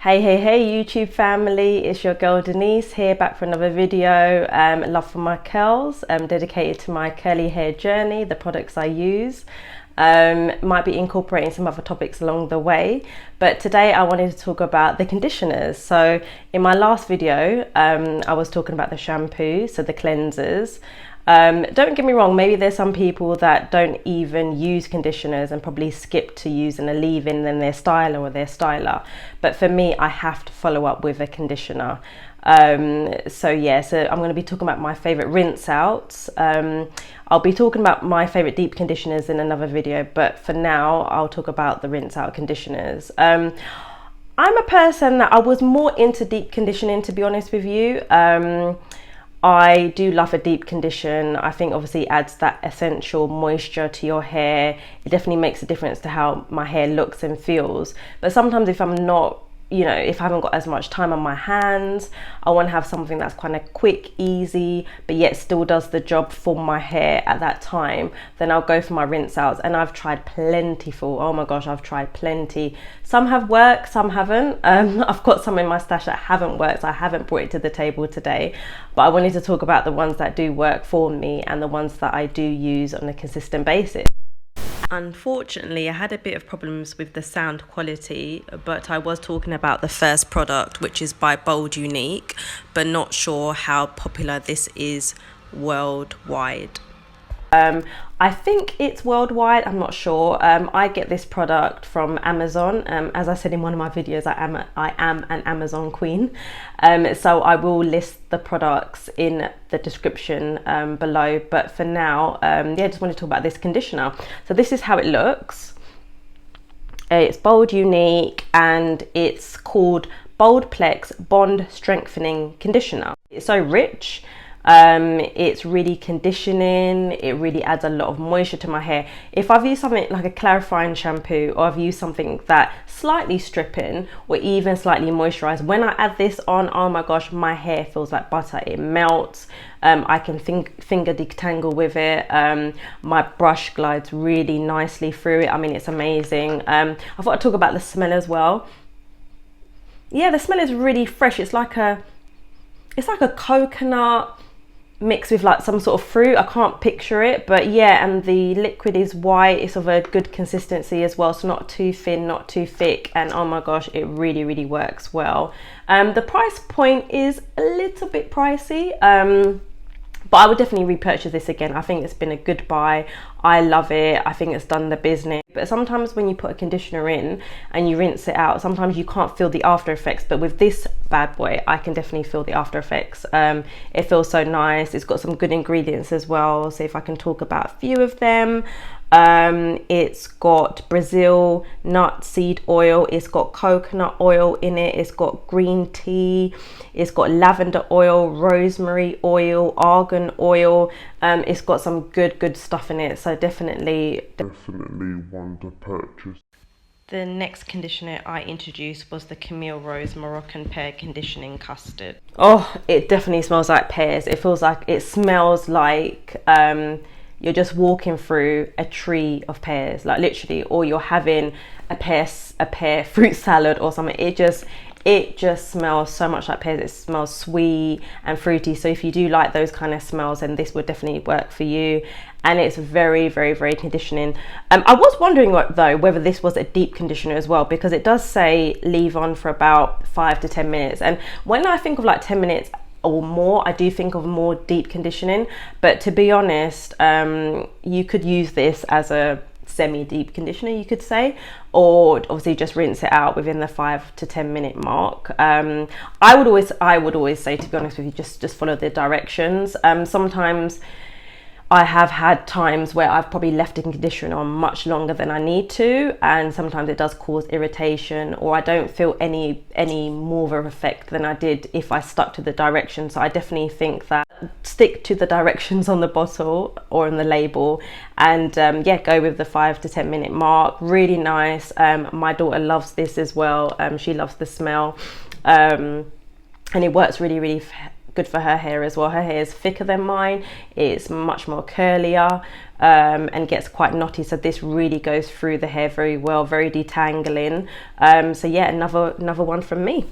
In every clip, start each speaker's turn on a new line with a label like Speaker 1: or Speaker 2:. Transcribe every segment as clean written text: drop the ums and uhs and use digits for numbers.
Speaker 1: Hey YouTube family, it's your girl Denise here, back for another video. Love for my curls, dedicated to my curly hair journey, the products I use. Might be incorporating some other topics along the way, but today I wanted to talk about the conditioners. So in my last video I was talking about the shampoo, so the cleansers. Don't get me wrong, maybe there's some people that don't even use conditioners and probably skip to using a leave-in than their styler or their styler, but for me I have to follow up with a conditioner. So I'm going to be talking about my favorite rinse outs. I'll be talking about my favorite deep conditioners in another video, but for now I'll talk about the rinse out conditioners. I'm a person that I was more into deep conditioning, to be honest with you. I do love a deep condition. I think obviously it adds that essential moisture to your hair. It definitely makes a difference to how my hair looks and feels. But sometimes if I'm not, if I haven't got as much time on my hands, I want to have something that's kind of quick, easy, but yet still does the job for my hair at that time, then I'll go for my rinse outs. And I've tried plentiful. Oh my gosh, I've tried plenty. Some have worked, some haven't. I've got some in my stash that haven't worked, so I haven't brought it to the table today, but I wanted to talk about the ones that do work for me and the ones that I do use on a consistent basis. Unfortunately, I had a bit of problems with the sound quality, but I was talking about the first product, which is by Bold Unique, but not sure how popular this is worldwide. I think it's worldwide, I'm not sure. I get this product from Amazon. As I said in one of my videos, I am an Amazon queen. So I will list the products in the description below. But for now, I just want to talk about this conditioner. So this is how it looks. It's Bold Unique and it's called Boldplex Bond Strengthening Conditioner. It's so rich. It's really conditioning. It really adds a lot of moisture to my hair. If I've used something like a clarifying shampoo, or I've used something that slightly stripping or even slightly moisturized, when I add this on, oh my gosh, my hair feels like butter. It melts. I can finger detangle with it. My brush glides really nicely through it. I mean, it's amazing. I thought I'd talk about the smell as well. Yeah, the smell is really fresh. It's like a coconut mixed with like some sort of fruit. I can't picture it, but yeah, and the liquid is white. It's of a good consistency as well, so not too thin, not too thick, and oh my gosh, it really works well. The price point is a little bit pricey, but I would definitely repurchase this again. I think it's been a good buy. I love it. I think it's done the business. But sometimes when you put a conditioner in and you rinse it out, sometimes you can't feel the after effects. But with this bad boy, I can definitely feel the after effects. It feels so nice. It's got some good ingredients as well. So if I can talk about a few of them. It's got Brazil nut seed oil, it's got coconut oil in it, it's got green tea, it's got lavender oil, rosemary oil, argan oil. It's got some good stuff in it, so definitely one to purchase. The next conditioner I introduced was the Camille Rose Moroccan Pear Conditioning Custard. Oh, it definitely smells like pears. It feels like, it smells like you're just walking through a tree of pears, like literally, or you're having a pear fruit salad or something. It just smells so much like pears. It smells sweet and fruity. So if you do like those kind of smells, then this would definitely work for you. And it's very conditioning. I was wondering though whether this was a deep conditioner as well, because it does say leave on for about 5 to 10 minutes. And when I think of like 10 minutes or more, I do think of more deep conditioning. But to be honest, you could use this as a semi-deep conditioner, you could say, or obviously just rinse it out within the 5 to 10 minute mark. I would always say, to be honest with you, just follow the directions. Sometimes I have had times where I've probably left a conditioner on much longer than I need to, and sometimes it does cause irritation, or I don't feel any more of an effect than I did if I stuck to the directions. So I definitely think that stick to the directions on the bottle or on the label, and go with the 5 to 10 minute mark. Really nice. My daughter loves this as well. She loves the smell, and it works really good for her hair as well. Her hair is thicker than mine, it's much more curlier, and gets quite knotty, so this really goes through the hair very well, very detangling. So yeah, another one from me.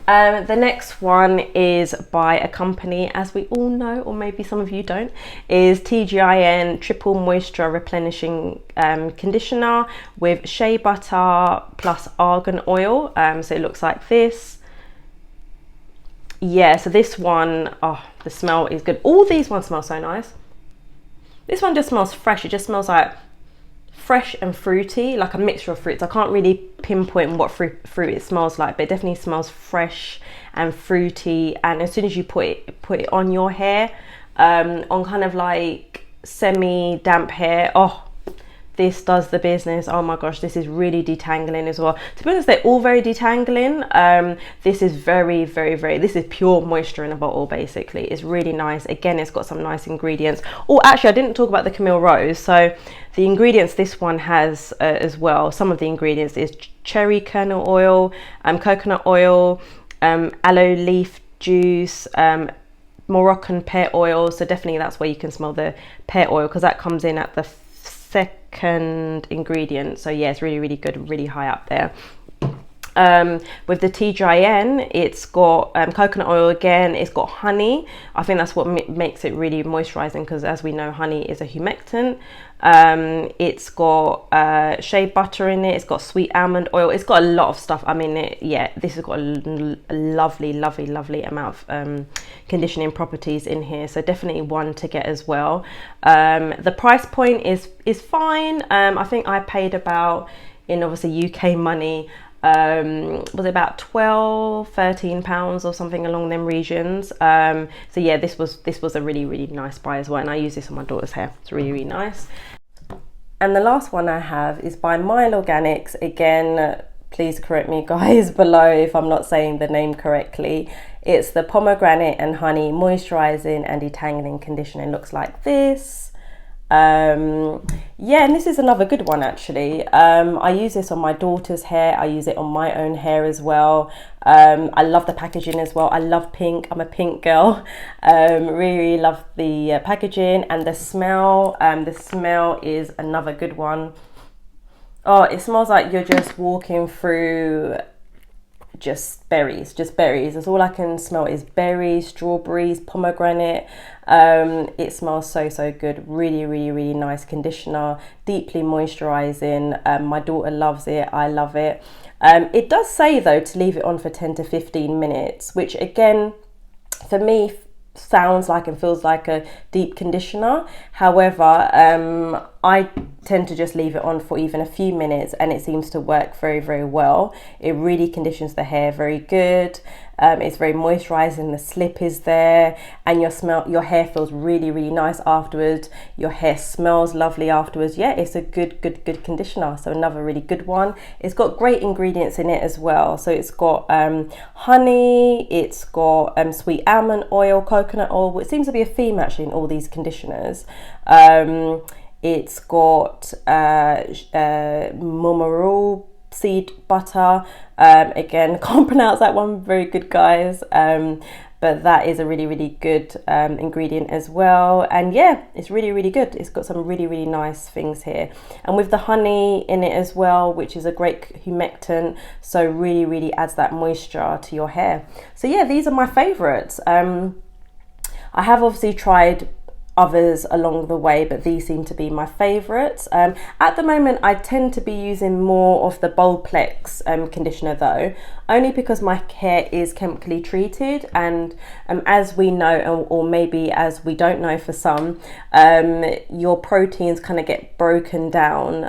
Speaker 1: The next one is by a company, as we all know, or maybe some of you don't, is TGIN Triple Moisture Replenishing Conditioner with shea butter plus argan oil. So it looks like this. Yeah, so this one, oh, the smell is good. All these ones smell so nice. This one just smells fresh. It just smells like fresh and fruity, like a mixture of fruits. I can't really pinpoint what fruit it smells like, but it definitely smells fresh and fruity. And as soon as you put it on your hair, on kind of like semi damp hair, oh, this does the business. Oh my gosh, this is really detangling as well. To be honest, they're all very detangling. This is very, this is pure moisture in a bottle, basically. It's really nice. Again, it's got some nice ingredients. Oh, actually, I didn't talk about the Camille Rose. So the ingredients this one has as well, some of the ingredients is cherry kernel oil, coconut oil, aloe leaf juice, Moroccan pear oil. So definitely that's where you can smell the pear oil, because that comes in at the second ingredient. So yeah, it's really good, really high up there. With the TGIN, it's got coconut oil again, it's got honey. I think that's what makes it really moisturizing, because as we know, honey is a humectant. It's got shea butter in it, it's got sweet almond oil, it's got a lot of stuff. I mean, yeah, this has got a lovely amount of conditioning properties in here, so definitely one to get as well. The price point is fine. I think I paid about, in obviously UK money, was it about 12-13 pounds or something along them regions. So yeah, this was a really nice buy as well, and I use this on my daughter's hair. It's really nice. And the last one I have is by Mile Organics. Again, please correct me guys below if I'm not saying the name correctly. It's the Pomegranate and Honey Moisturising and Detangling Conditioner. It looks like this. Yeah, and this is another good one actually. I use this on my daughter's hair, I use it on my own hair as well. I love the packaging as well. I love pink, I'm a pink girl. Really love the packaging, and the smell. The smell is another good one. Oh, it smells like you're just walking through just berries. That's all I can smell is berries, strawberries, pomegranate. It smells so good. Really nice conditioner, deeply moisturizing. My daughter loves it, I love it. It does say though to leave it on for 10 to 15 minutes, which again for me sounds like and feels like a deep conditioner. However, I tend to just leave it on for even a few minutes, and it seems to work very well. It really conditions the hair very good. It's very moisturizing, the slip is there, and your hair feels really nice afterwards. Your hair smells lovely afterwards. Yeah, it's a good conditioner. So another really good one. It's got great ingredients in it as well. So it's got honey, it's got sweet almond oil, coconut oil. It seems to be a theme actually in all these conditioners. It's got murmurul seed butter. Again, can't pronounce that one very good guys, but that is a really good ingredient as well. And yeah, it's really good. It's got some really nice things here, and with the honey in it as well, which is a great humectant, so really adds that moisture to your hair. So yeah, these are my favorites. I have obviously tried others along the way, but these seem to be my favorites. At the moment I tend to be using more of the Boldplex conditioner though, only because my hair is chemically treated, and as we know, or maybe as we don't know for some, your proteins kind of get broken down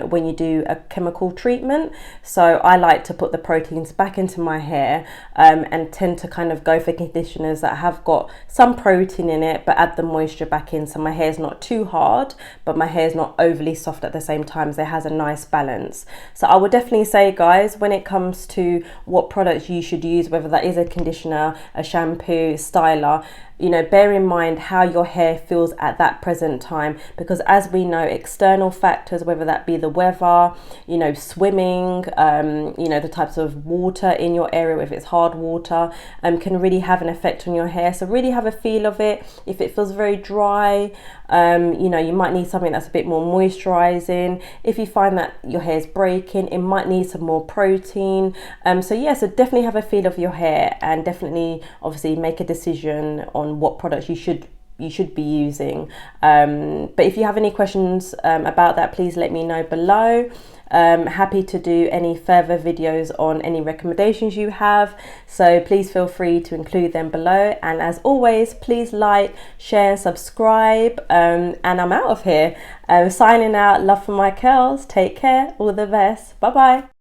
Speaker 1: when you do a chemical treatment. So I like to put the proteins back into my hair, and tend to kind of go for conditioners that have got some protein in it but add the moisture back in, so my hair is not too hard but my hair is not overly soft at the same time, so it has a nice balance. So I would definitely say guys, when it comes to what products you should use, whether that is a conditioner, a shampoo, styler, you know, bear in mind how your hair feels at that present time, because as we know, external factors, whether that be the weather, you know, swimming, you know, the types of water in your area, if it's hard water, can really have an effect on your hair. So really have a feel of it. If it feels very dry, you know, you might need something that's a bit more moisturizing. If you find that your hair is breaking, it might need some more protein. So yeah, so definitely have a feel of your hair, and definitely obviously make a decision on what products you should be using. But if you have any questions about that, please let me know below. Happy to do any further videos on any recommendations you have, so please feel free to include them below. And as always, please like, share, subscribe, and I'm out of here. Signing out. Love for my curls. Take care. All the best. Bye bye.